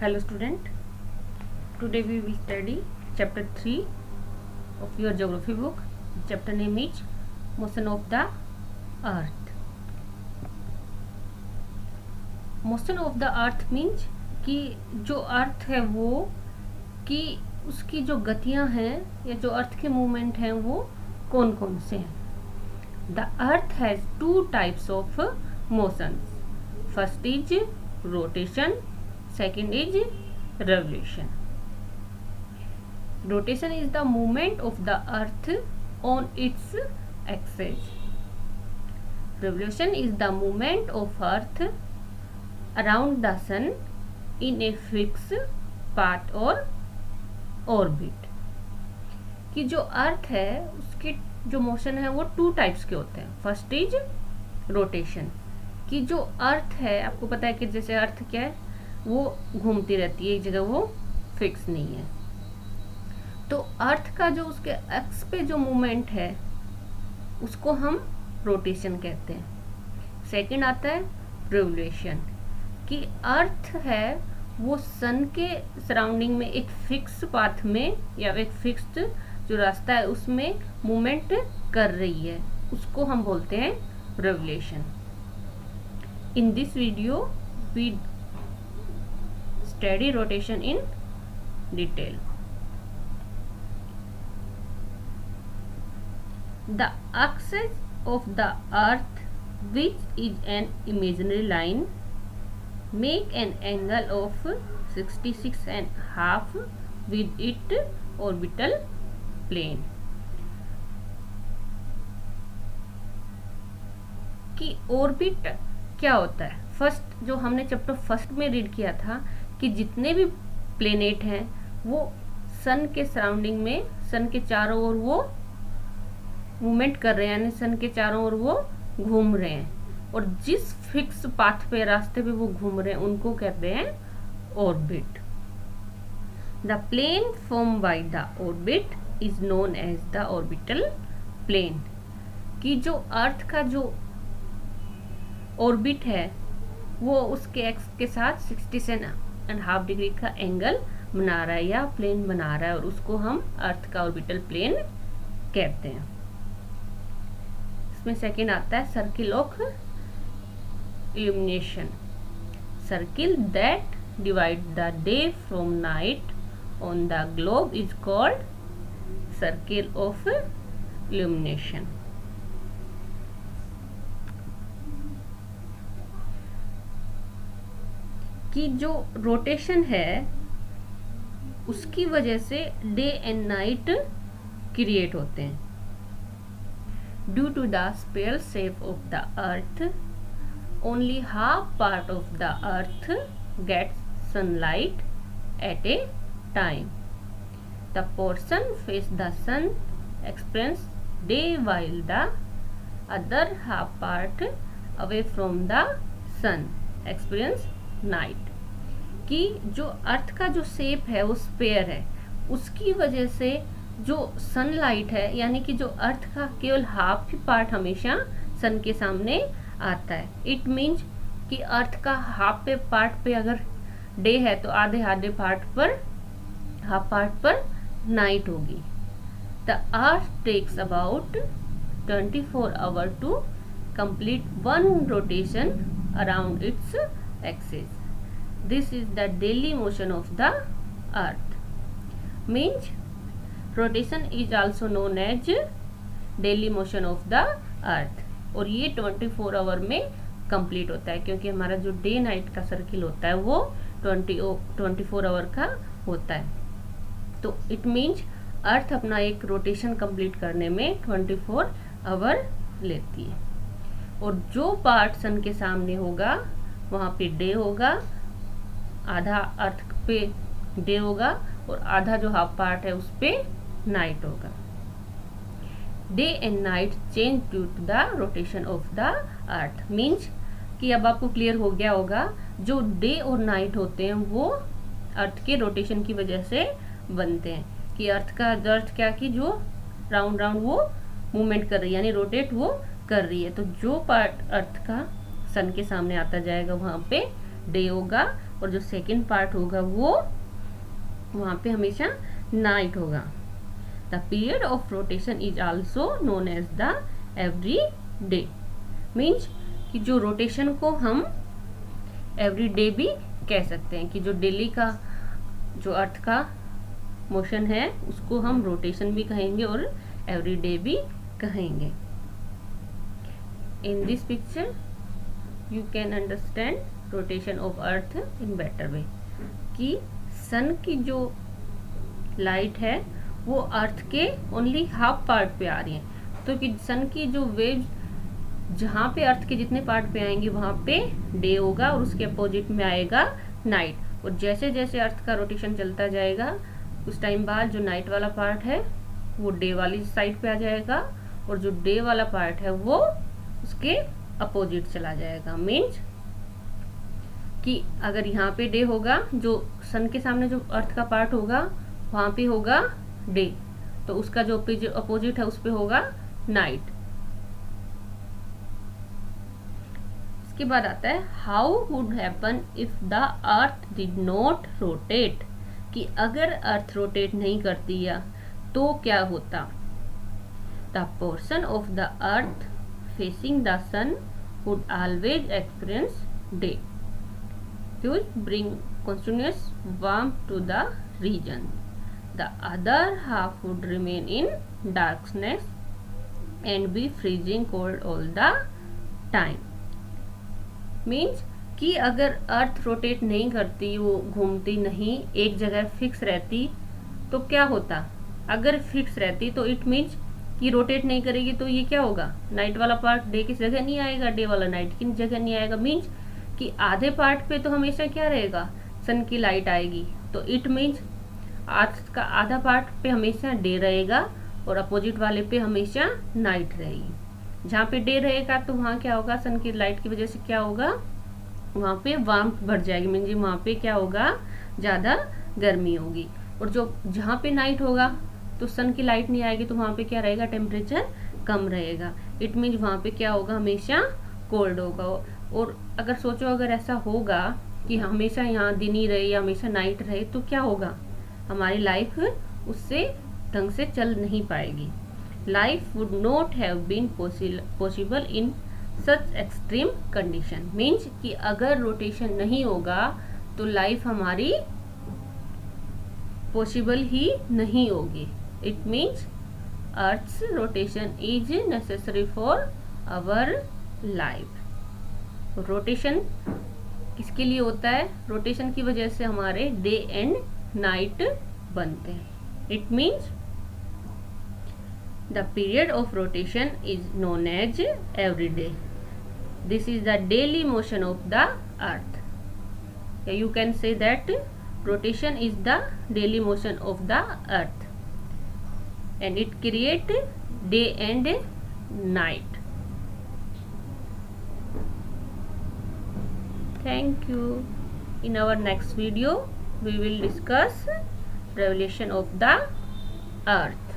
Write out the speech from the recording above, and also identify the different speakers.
Speaker 1: Hello student, today we will study chapter 3 of your geography book. Chapter name is Motion of the Earth. Motion of the Earth means कि जो अर्थ है वो कि उसकी जो गतियां हैं या जो अर्थ के मूवमेंट हैं वो कौन कौन से हैं. The earth has two types of motions. First is rotation, second is revolution. Rotation is the movement of the earth on its axis. Revolution is the movement of earth around the sun in a fixed path or orbit. कि जो अर्थ है उसके जो motion है वो two types के होते हैं. फर्स्ट इज रोटेशन, कि जो अर्थ है आपको पता है कि जैसे अर्थ क्या है वो घूमती रहती है, एक जगह वो फिक्स नहीं है. तो अर्थ का जो उसके एक्स पे जो मूवमेंट है उसको हम रोटेशन कहते हैं. सेकंड आता है रिवोल्यूशन, कि अर्थ है वो सन के सराउंडिंग में एक फिक्स पाथ में या एक फिक्स्ड जो रास्ता है उसमें मूवमेंट कर रही है, उसको हम बोलते हैं revolution. In this video we study rotation in detail. The axis of the earth, which is an imaginary line, make an angle of 66.5 with its orbital plane. कि ऑर्बिट क्या होता है? फर्स्ट जो हमने चैप्टर फर्स्ट में read किया था कि जितने भी प्लेनेट हैं वो सन के सराउंडिंग में, सन के चारों ओर वो मूवमेंट कर रहे हैं, यानी सन के चारों ओर वो घूम रहे हैं, और जिस फिक्स पाथ पे, रास्ते पे वो घूम रहे हैं उनको कहते हैं orbit. The plane form by the orbit is known as the orbital plane. कि जो अर्थ का जो ऑर्बिट है वो उसके एक्स के साथ 67.5 डिग्री का एंगल बना रहा है या प्लेन बना रहा है, और उसको हम अर्थ का ऑर्बिटल प्लेन कहते हैं. इसमें सेकंड आता है circle of illumination. Circle that divide the day from night on the globe is called circle of illumination. कि जो रोटेशन है उसकी वजह से डे एंड नाइट क्रिएट होते हैं. Due to the spiral shape of the earth, only half part of the earth gets sunlight at a time. The portion face the sun experience day, while the other half part away from the sun experience night. कि जो अर्थ का जो shape है वो spare है, उसकी वजह से जो सनलाइट है, यानी कि जो अर्थ का केवल हाफ ही पार्ट हमेशा सन के सामने आता है. इट मीन्स कि अर्थ का हाफ पे पार्ट पे अगर डे है तो आधे आधे पार्ट पर, हाफ पार्ट पर नाइट होगी. The earth takes about 24 hour to complete one rotation around its axis. This is the daily motion of the earth. Means rotation is also known as daily motion of the earth, और ये 24 our में complete होता है, क्योंकि हमारा जो day night का circle होता है वो 24 आवर का होता है. तो इट मीन्स अर्थ अपना एक रोटेशन कंप्लीट करने में 24 आवर लेती है. और जो पार्ट सन के सामने होगा वहाँ पे डे होगा, आधा अर्थ पे डे होगा और आधा जो हाफ पार्ट है उस पे नाइट होगा. Day and night change due to the rotation of the earth. Means कि अब आपको क्लियर हो गया होगा, जो डे और नाइट होते हैं वो अर्थ के रोटेशन की वजह से बनते हैं. कि अर्थ का अर्थ क्या, कि जो राउंड राउंड वो मूवमेंट कर रही है, यानी रोटेट वो कर रही है. तो जो पार्ट अर्थ का सन के सामने आता जाएगा वहाँ पे डे होगा, और जो सेकेंड पार्ट होगा वो वहाँ पे हमेशा नाइट होगा। The period of rotation is also known as the every day. Means कि जो रोटेशन को हम एवरी डे भी कह सकते हैं, कि जो डेली का जो अर्थ का मोशन है उसको हम रोटेशन भी कहेंगे और एवरी डे भी कहेंगे। In this picture you can understand rotation of earth in better way, कि सन की जो लाइट है वो अर्थ के ओनली हाफ पार्ट पे आ रही है, तो कि सन की जो वेव जहाँ पे अर्थ के जितने पार्ट पे आएंगे वहाँ पे डे होगा और उसके अपोजिट में आएगा नाइट। और जैसे जैसे अर्थ का रोटेशन चलता जाएगा उस टाइम बाद जो नाइट वाला पार्ट है वो डे वाली साइड पे आ जाएगा और जो डे वाला पार्ट है वो उसके अपोजिट चला जाएगा। मीन्स कि अगर यहाँ पे डे होगा, जो सन के सामने जो अर्थ का पार्ट होगा वहाँ पे होगा डे, तो उसका जो अपोजिट है उस पे होगा नाइट। इसके बाद आता है how would happen if the earth did not rotate, कि अगर अर्थ रोटेट नहीं करती या तो क्या होता। The portion of the earth facing the sun would always experience day, which bring continuous warmth to the region. The other half would remain in darkness and be freezing cold all the time. Means कि अगर earth rotate नहीं करती, वो घूमती नहीं, एक जगह fix रहती, तो क्या होता। अगर फिक्स रहती तो इट मीन्स कि रोटेट नहीं करेगी तो ये क्या होगा, नाइट वाला पार्ट डे की जगह नहीं आएगा, डे वाला नाइट की जगह नहीं आएगा। मीन्स कि आधे पार्ट पे तो हमेशा क्या रहेगा, सन की लाइट आएगी, तो इट मीन्स अर्थ का आधा पार्ट पे हमेशा डे रहेगा और अपोजिट वाले पे हमेशा नाइट रहेगी। जहाँ पे डे रहेगा तो वहाँ क्या होगा, सन की लाइट की वजह से क्या होगा, वहाँ पे वार्मथ बढ़ जाएगी, मीन्स वहाँ पे क्या होगा, ज़्यादा गर्मी होगी। और जो जहाँ पे नाइट होगा तो सन की लाइट नहीं आएगी, तो वहाँ पे क्या रहेगा, टेम्परेचर कम रहेगा। इट मीन्स वहाँ पे क्या होगा, हमेशा कोल्ड होगा। और अगर सोचो अगर ऐसा होगा कि हमेशा यहाँ दिन ही रहे या हमेशा नाइट रहे तो क्या होगा, हमारी लाइफ उससे ढंग से चल नहीं पाएगी। Life would not have been possible in such extreme condition. Means कि अगर रोटेशन नहीं होगा तो लाइफ हमारी पॉसिबल ही नहीं होगी। It means earth's rotation is necessary for our life. Rotation किसके लिए होता है, रोटेशन की वजह से हमारे डे एंड नाइट बनते हैं। It means the period of rotation is known as every day. This is the daily motion of the earth. You can say that rotation is the daily motion of the earth and it create day and night. Thank you. In our next video we will discuss revolution of the earth.